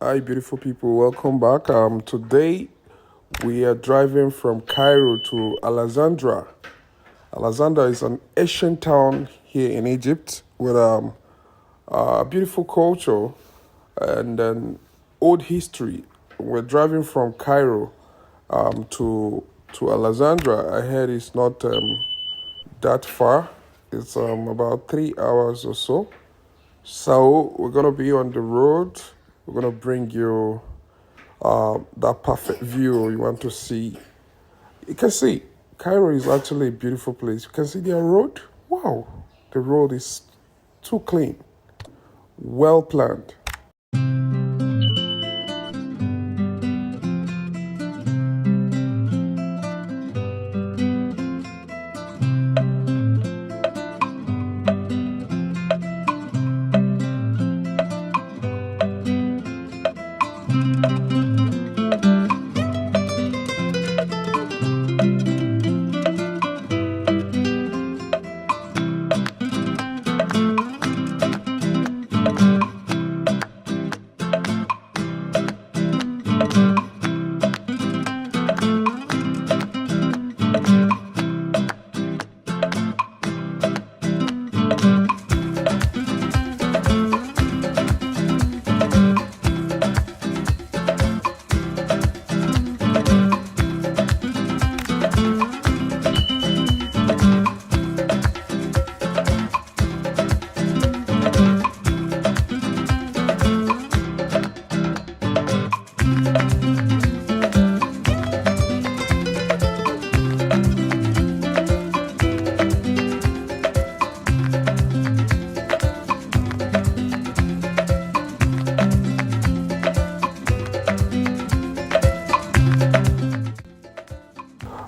Hi, beautiful people. Welcome back. Today we are driving from Cairo to Alexandria. Alexandria is an ancient town here in Egypt with a beautiful culture and an old history. We're driving from Cairo to Alexandria. I heard it's not that far. It's about 3 hours or so. So we're gonna be on the road. We're gonna bring you that perfect view you want to see. You can see Cairo is actually a beautiful place. You can see their road. Wow, the road is too clean, well planned.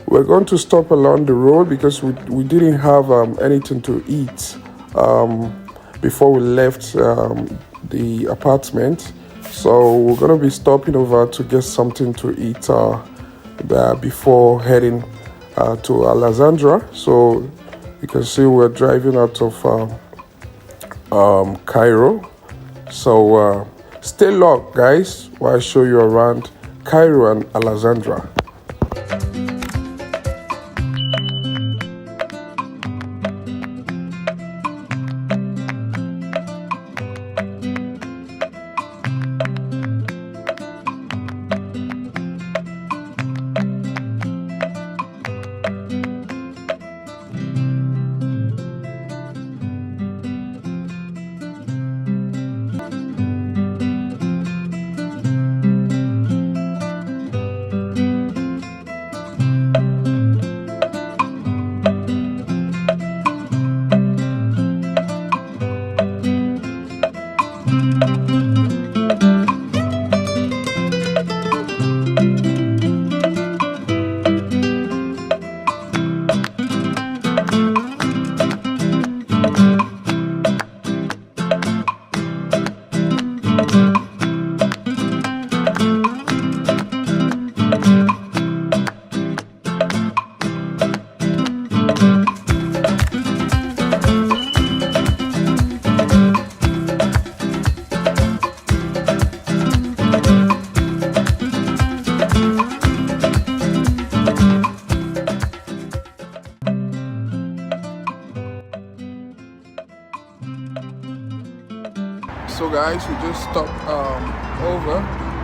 We're going to stop along the road because we didn't have anything to eat before we left the apartment. So we're going to be stopping over to get something to eat before heading to Alexandria. So you can see we're driving out of Cairo. So stay locked, guys, while I show you around Cairo and Alexandria. So guys, we just stopped over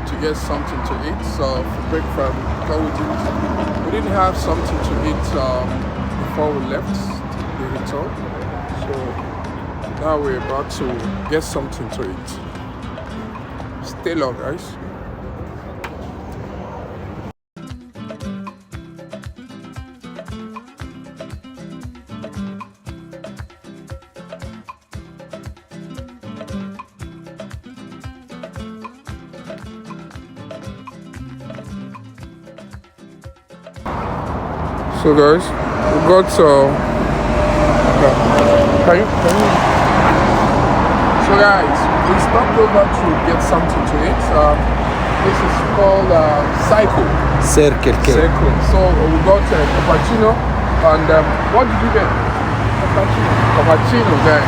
to get something to eat. So for breakfast, we didn't have something to eat before we left the hotel. So now we're about to get something to eat. Stay long, guys. So guys, we got So guys, we stopped over to get something to eat. This is called Circle. So we got cappuccino and what did you get? Cappuccino, guys.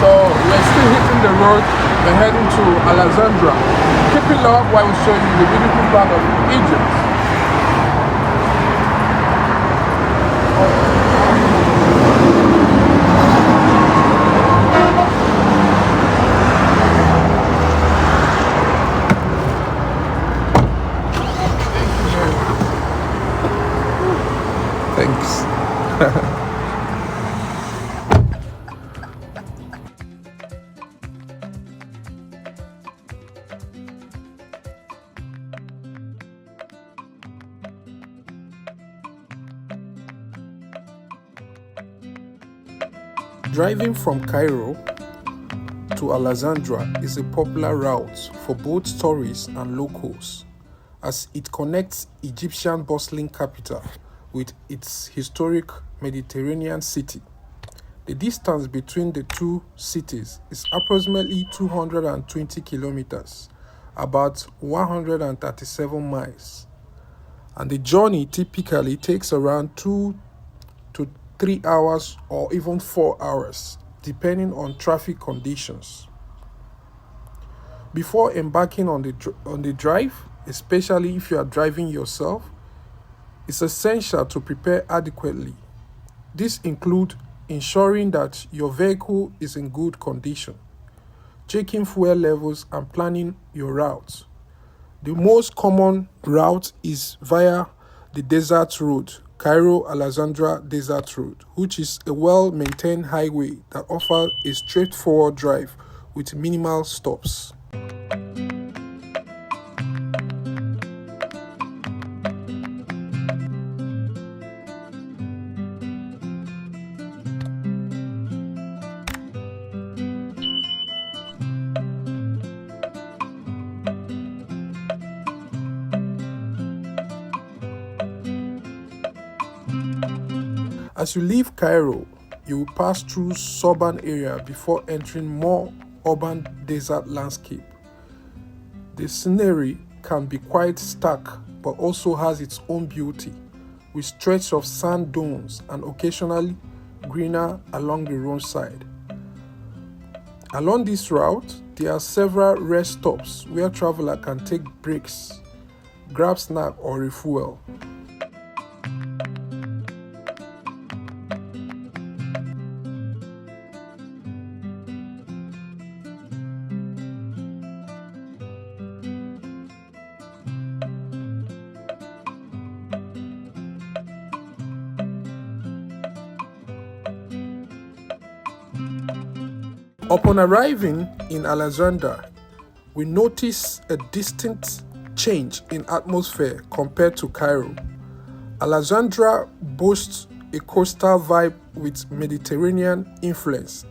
So we're still hitting the road. We're heading to Alexandria. Keep it up while we show you the beautiful part of Egypt. Thanks. Driving from Cairo to Alexandria is a popular route for both tourists and locals, as it connects Egyptian bustling capital with its historic Mediterranean city. The distance between the two cities is approximately 220 kilometers, about 137 miles, and the journey typically takes around 2 to 3 hours or even 4 hours, depending on traffic conditions. Before embarking on the drive, especially if you are driving yourself, it's essential to prepare adequately. This includes ensuring that your vehicle is in good condition, checking fuel levels, and planning your route. The most common route is via the Desert Road, Cairo-Alexandria Desert Road, which is a well-maintained highway that offers a straightforward drive with minimal stops. As you leave Cairo, you will pass through suburban area before entering more urban desert landscape. The scenery can be quite stark but also has its own beauty, with stretches of sand dunes and occasionally greener along the roadside. Along this route, there are several rest stops where travelers can take breaks, grab snack or refuel. Upon arriving in Alexandria, we notice a distinct change in atmosphere compared to Cairo. Alexandria boasts a coastal vibe with Mediterranean influence,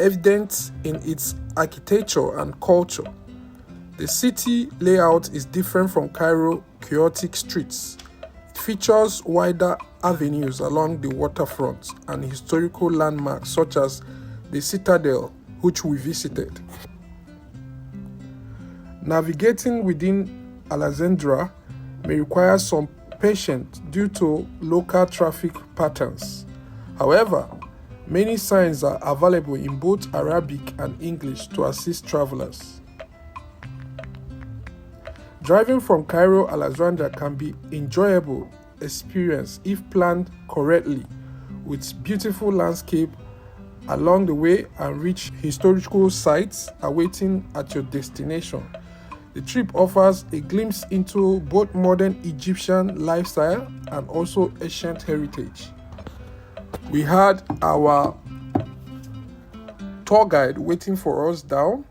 evident in its architecture and culture. The city layout is different from Cairo's chaotic streets. It features wider avenues along the waterfront and historical landmarks such as the Citadel, which we visited. Navigating within Alexandria may require some patience due to local traffic patterns. However, many signs are available in both Arabic and English to assist travelers. Driving from Cairo, Alexandria can be an enjoyable experience if planned correctly, with beautiful landscape along the way and rich historical sites awaiting at your destination. The trip offers a glimpse into both modern Egyptian lifestyle and also ancient heritage. We had our tour guide waiting for us down.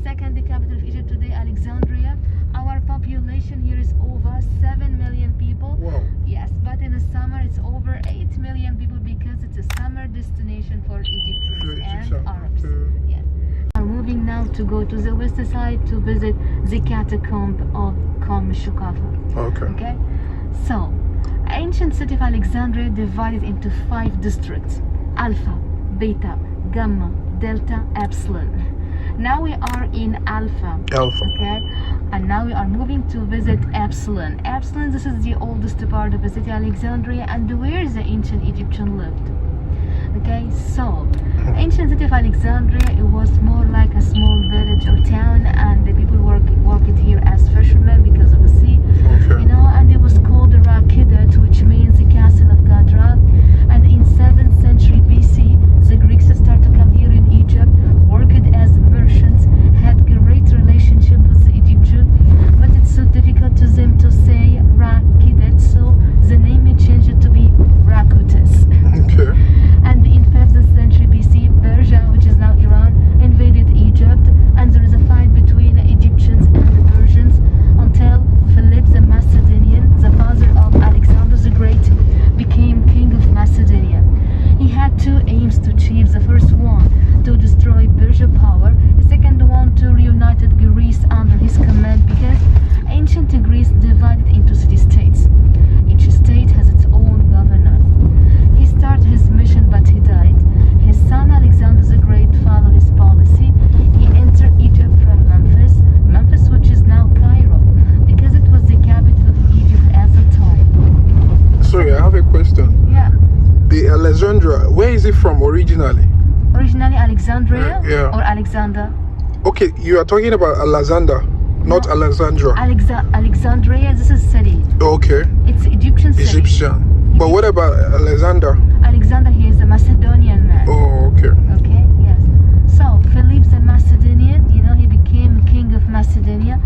Second the capital of Egypt today, Alexandria. Our population here is over 7 million people. Wow. Yes, but in the summer it's over 8 million people because it's a summer destination for Egyptians and Arabs. Yes. We are moving now to go to the west side to visit the catacomb of Shukafa. Okay. So, ancient city of Alexandria divided into 5 districts: Alpha, Beta, Gamma, Delta, Epsilon. Now we are in Alpha. Okay, and now we are moving to visit Epsilon. Epsilon, this is the oldest part of the city Alexandria and where the ancient Egyptian lived. Okay, so ancient city of Alexandria, it was more like a small village or town, and where is it from originally? Originally Alexandria Yeah. or Alexander? Okay, you are talking about Alexander, not No. Alexandra. Alexandria, this is city. Okay. It's Egyptian city. Egyptian. But what about Alexander? Alexander, he is a Macedonian man. Oh, okay. Okay, yes. So Philip the Macedonian, you know, he became king of Macedonia,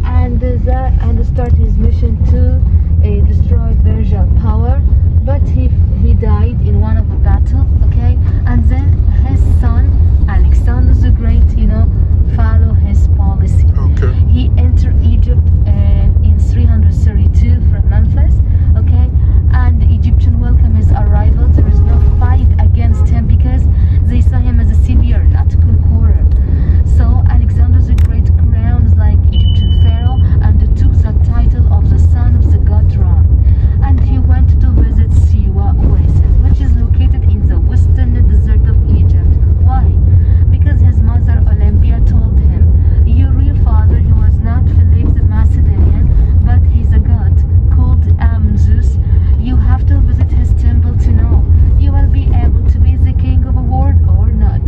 and started his mission to destroy Persian power. But he died in one of the battle. Okay, and then his son Alexander the Great, you know, followed his policy. Okay. He entered Egypt in 332 from Memphis. Okay, and the Egyptian welcomed his arrival. There is no fight against him because they saw him as a savior, not a conqueror. So Alexander the Great crowned like Egyptian pharaoh and took the title of the son of the god Ra. And he went to visit Siwa Oasis, which is located in the western desert of Egypt. Why? Because his mother Olympia told him, your real father, he was not Philip the Macedonian, but he's a god called Zeus. You have to visit his temple to know you will be able to be the king of a world or not.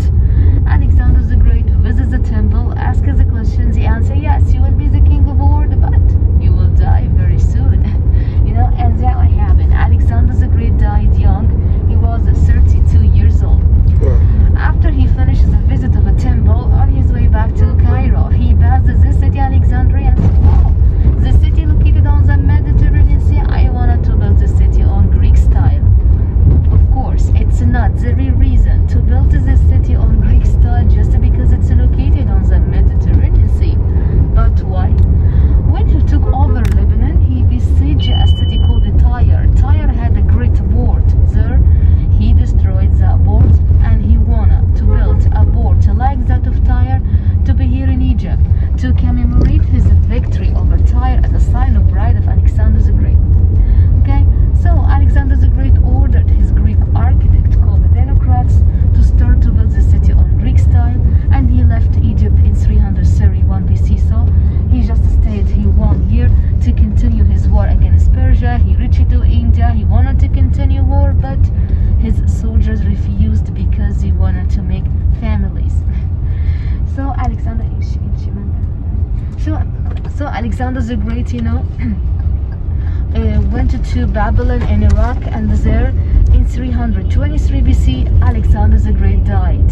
Alexander the Great visits the temple, asks the questions, he answers, yes, you will be the king of a world, but you will die very soon. You know, and that what happened. Alexander the Great died young. He was 32 years old. Wow. After he finished the visit of a temple, on his way back to Cairo, he passed the city Alexandria and said, wow, the city located on the Mediterranean Sea, I wanted to build the city on Greek style. Of course, it's not the real reason to build this city on Greek style just because it's located on the Mediterranean Sea. But why? When he took over Lebanon, he besieged a city called Tyre. Tyre had a great port. There, he destroyed the port and he wanted to build a port like that of Tyre to be here in Egypt to commemorate his victory over Tyre as a sign of pride of Alexander the Great. Okay, so Alexander the Great ordered his Greek architect called Denocrates to start to build the city on Greek style, and he left Egypt in 331 BC. So he just stayed here 1 year to continue his war against Persia. He reached to India. He wanted to continue war, but his soldiers refused because he wanted to make families. So Alexander, so Alexander the Great, you know, went to Babylon in Iraq, and there in 323 BC, Alexander the Great died.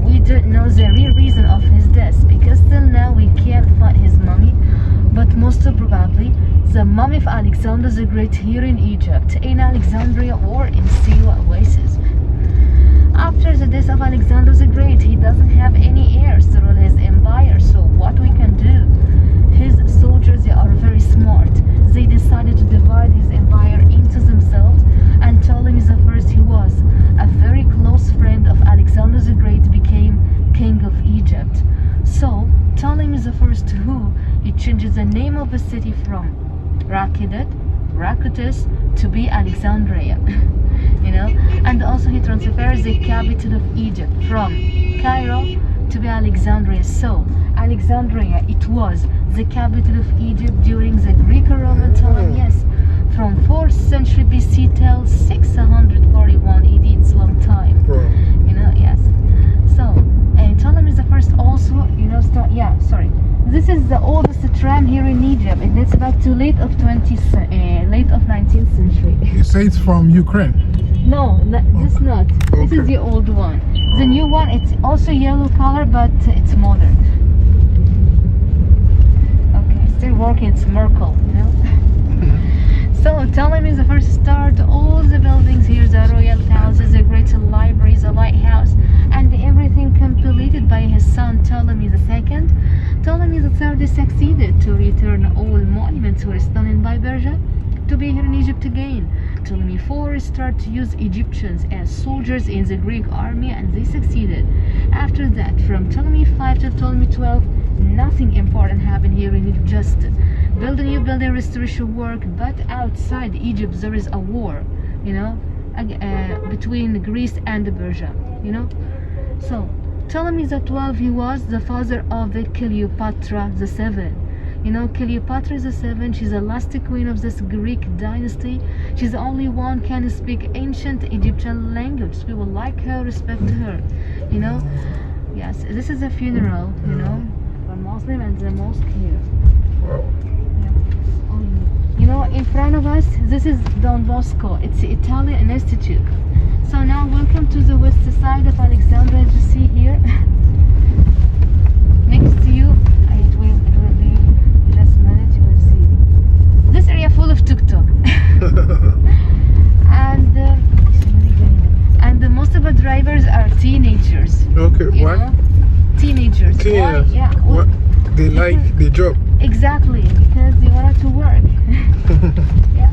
We don't know the real reason of his death because till now we can't find his mummy, but most probably the mummy of Alexander the Great here in Egypt, in Alexandria or in Siwa Oasis. After the death of Alexander the Great, he doesn't have any heirs to rule his empire, so what we can do? His soldiers, they are very smart. They decided to divide his empire into themselves, and Ptolemy the First, he was a very close friend of Alexander the Great, became king of Egypt. So Ptolemy the First, he changes the name of the city from Rakutis to be Alexandria. You know, and also he transfers the capital of Egypt from Cairo to be Alexandria. So Alexandria, it was the capital of Egypt during the Greco-Roman time, yes, from 4th century BC till 641 AD. It's a long time. Wow. You know, yes. So Ptolemy the First also, you know, this is the oldest tram here in Egypt. It dates back to late of 19th century. You say it's from Ukraine? No, this not. This Okay. is the old one. The new one, it's also yellow color, but it's modern. Okay, still working. It's Merkel, you know. So Ptolemy the First started all the buildings here, the royal houses, the great libraries, the lighthouse, and everything completed by his son Ptolemy II. Ptolemy III succeeded to return all monuments were stolen by Persia to be here in Egypt again. Ptolemy IV started to use Egyptians as soldiers in the Greek army, and they succeeded. After that, from Ptolemy V to Ptolemy XII, nothing important happened here in Egypt, just build a new building, restoration work. But outside Egypt there is a war, you know, between Greece and Persia, you know. So Ptolemy XII, he was the father of the Cleopatra VII. You know, Cleopatra is the seventh. She's the last queen of this Greek dynasty. She's the only one can speak ancient Egyptian language. People like her, respect her. You know, yes. This is a funeral. You know, for Muslim and the mosque here. You know, in front of us, this is Don Bosco. It's the Italian Institute. So now, welcome to the west side of Alexandria. As you see here, next to you, it will be just a minute. You will see this area full of tuk-tuk, and most of the drivers are teenagers. Okay, what? Know? Teenagers. Teenagers. Why? Yeah. What? They like the job. Exactly, because they wanted to work. Yeah.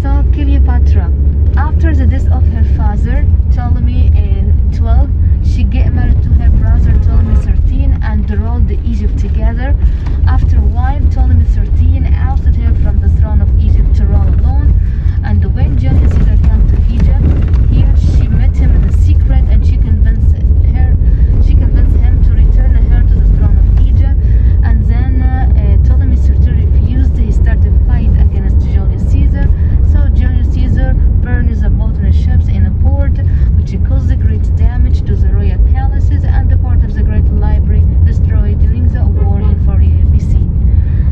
So Cleopatra, after the death of her father, Ptolemy 12, she get married to her brother Ptolemy 13 and ruled Egypt together. After a while, Ptolemy 13 ousted her from the throne of Egypt to rule alone. And when Julius Caesar came to Egypt, here she met him in secret, and she convinced him to return her to the throne of Egypt. And then Ptolemy 13 refused. He started a fight against Julius Caesar. So Julius Caesar burned the boat and ships in a port, which caused great damage to the royal palaces, and the part of the great library destroyed during the war in 40 BC.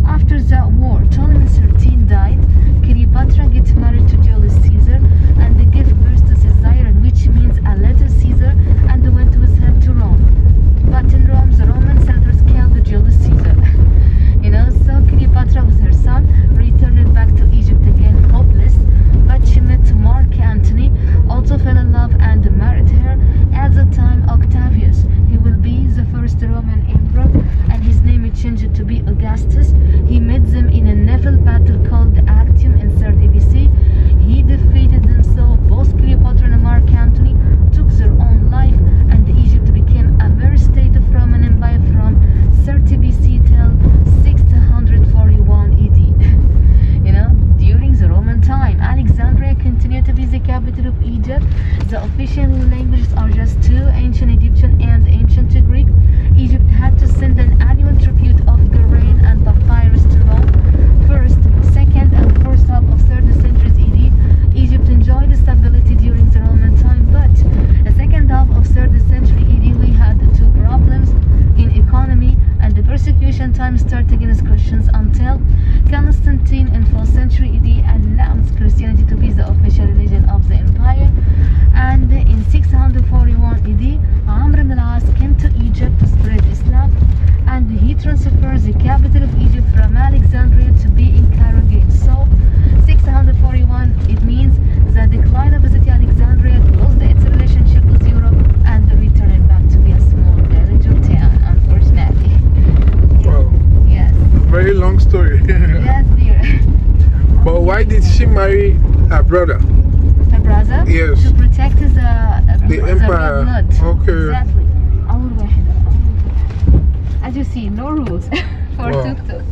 After the war, Ptolemy 13 died. Cleopatra gets married to Julius Caesar, and they give birth to Caesarion, which means a little Caesar, and went with him to Rome. But in Rome, the Roman senators killed Julius Caesar. You know, so Cleopatra with her son returned back to Egypt again, hopeless. But she met Mark Antony, also fell in love and married her. At the time, Octavius, he will be the first Roman emperor, and his name is changed to be Augustus. He met them in a naval battle called Actium in 30 BC. He defeated them, so both Cleopatra and Mark Antony took their own life, and Egypt became a mere state of Roman Empire from 30 BC till 641 AD. You know, during the Roman time, Alexandria continued to be the capital of Egypt. The official languages are just two, ancient Egyptian and ancient Greek. Egypt had to send an annual tribute of grain and papyrus to Rome. First, second, and first half of 3rd century AD, Egypt enjoyed stability during the Roman time, but the second half of 3rd century AD, we had two problems in economy, and the persecution time started against Christians until Constantine in 4th century AD announced Christianity to be the official religion of the empire. And in 641 AD, Amr ibn al-As came to Egypt to spread Islam, and he transferred the capital of Egypt from Alexandria to be in Cairo again. So 641, it means the decline of the city Alexandria lost its relationship with Europe and returned back to be a small village or town, unfortunately. Wow. Yes. Very long story. Yes, dear. But why did she marry her brother? Her brother? Yes. To protect the empire. blood. Okay. Exactly. أول واحدة. As you see, no rules for Wow. tuk-tuk.